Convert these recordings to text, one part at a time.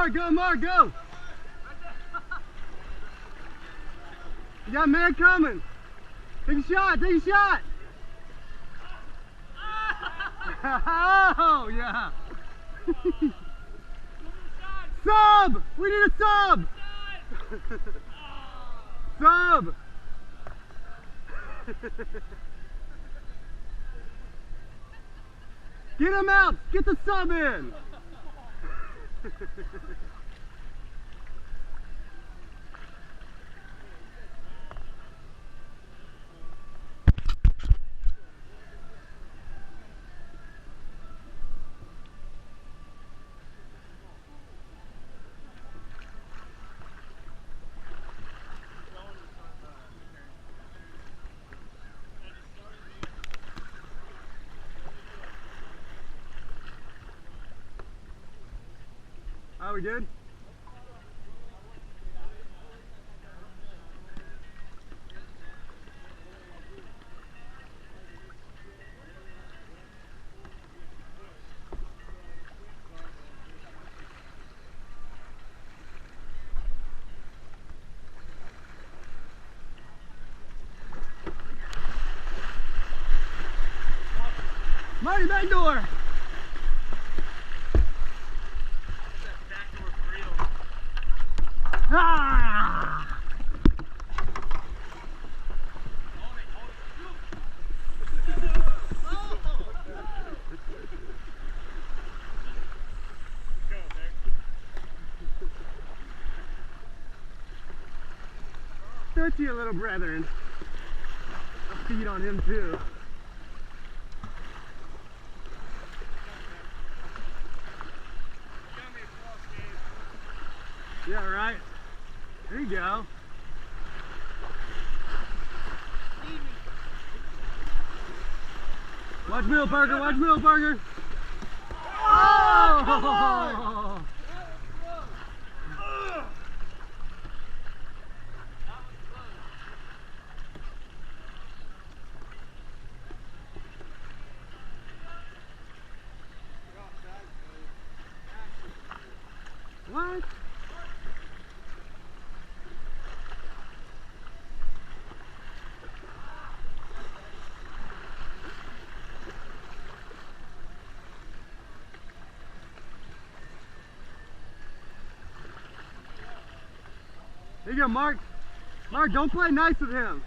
Mark, go! You got a man coming. Take a shot, Oh, yeah. Sub! We need a sub! Sub! Get him out! Get the sub in! Are we good? Marty, back door! Ah! Stretch you, little brethren. I'll feed on him too. Yeah, right. There you go. Watch middle, Parker. Watch middle, Parker. Oh! What? There you go, Mark. Mark, don't play nice with him.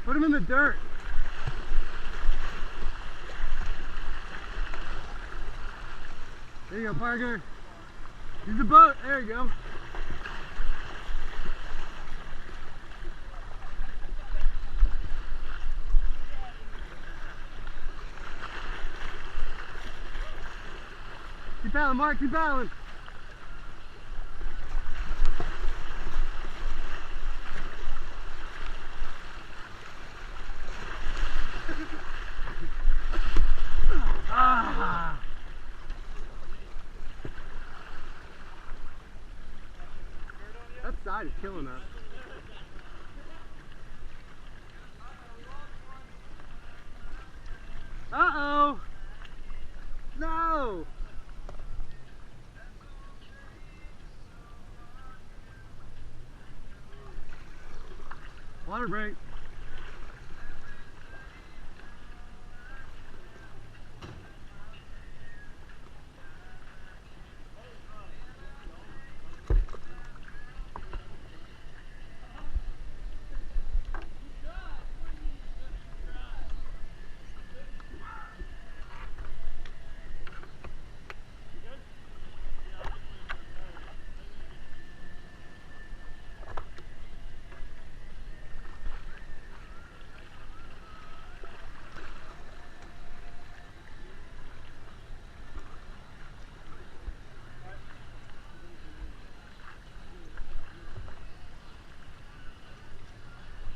Put him in the dirt. There you go, Parker. Use the boat. There you go. Keep paddling, Mark. Keep paddling. Ah. That side is killing us. Uh-oh! No! Water break.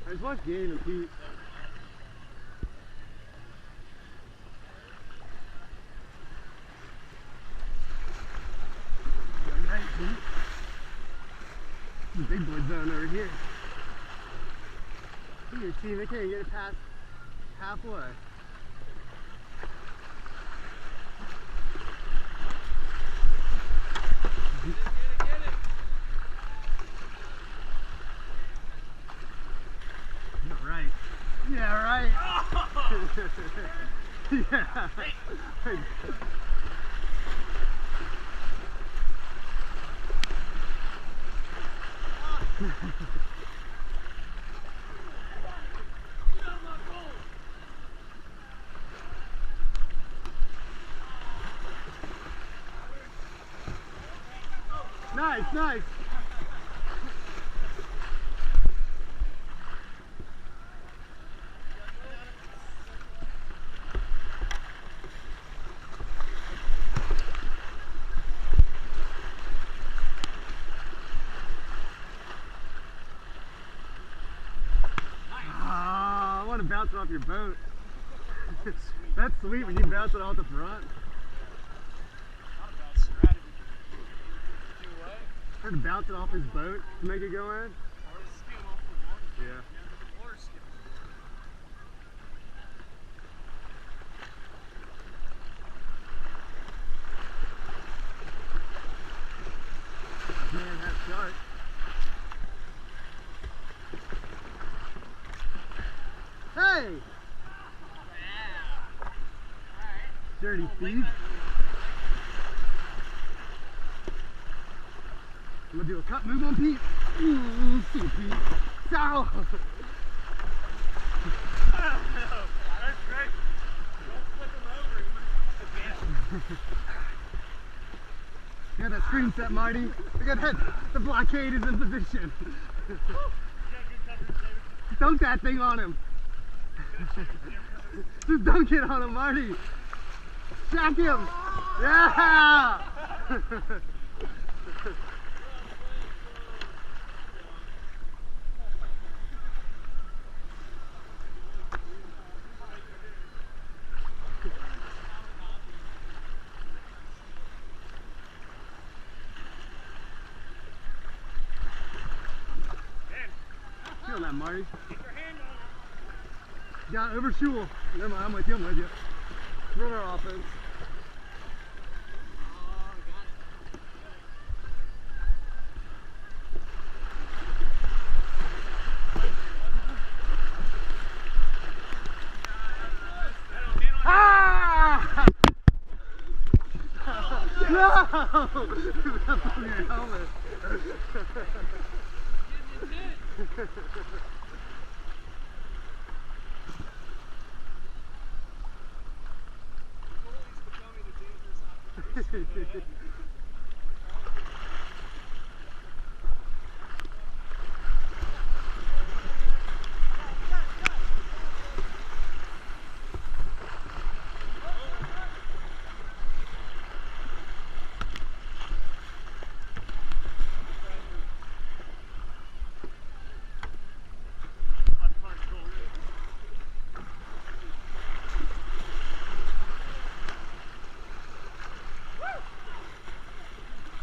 I just watched Gabe and Pete. Good night, Pete. The big boy zone over here. Look at your team, they can't get it past halfway. Nice, nice. Ah, I want to bounce it off your boat. That's sweet when you bounce it off the front. Had to bounce it off his boat to make it go in? Yeah. Man, that's sharp. Hey! Dirty thief. I'm gonna do a cut move on Pete. Ooh, see you, Pete. Sow! That's great. Don't flip him over. You got that screen set, Marty. We got that. The blockade is in position. Dunk that thing on him. Just dunk it on him, Marty. Shack him. Yeah! Feel that, Marty. Got over Shul. Never mind, I'm with you. Run our offense. Ah! No! That's on your helmet.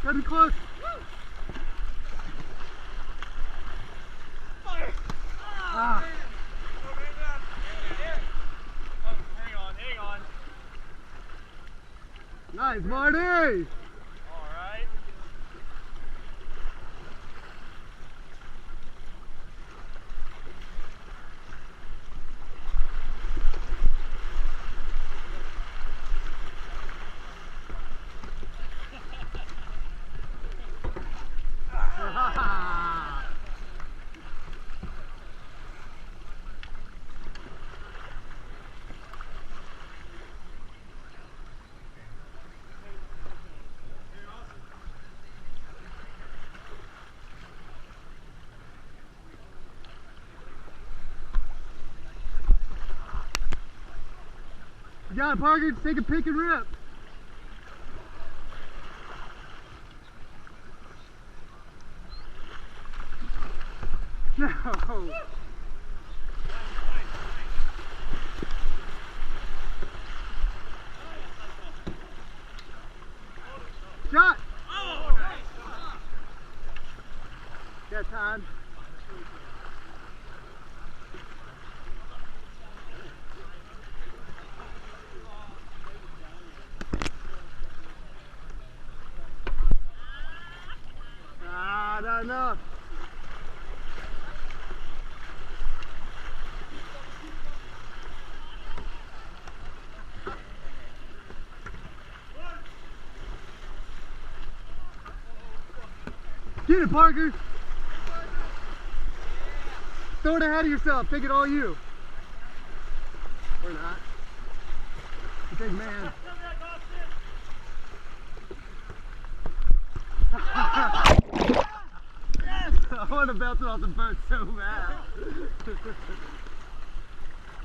Gotta be close. Ah. Hang on. Nice, Marty. All right. You got it, Parker. Just take a pick and rip. No. Shot. Oh, nice. Got time. Not enough. Get it, Parker. Throw it ahead of yourself. Take it all you. Or not. You big man. I want to bounce it off the boat so bad.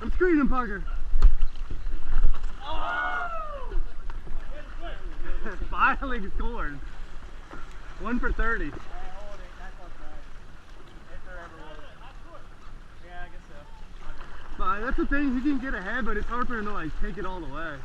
I'm screening, Parker. Finally scored. 1 for 30. But that's the thing, he can get ahead, but it's hard for him to like take it all the way.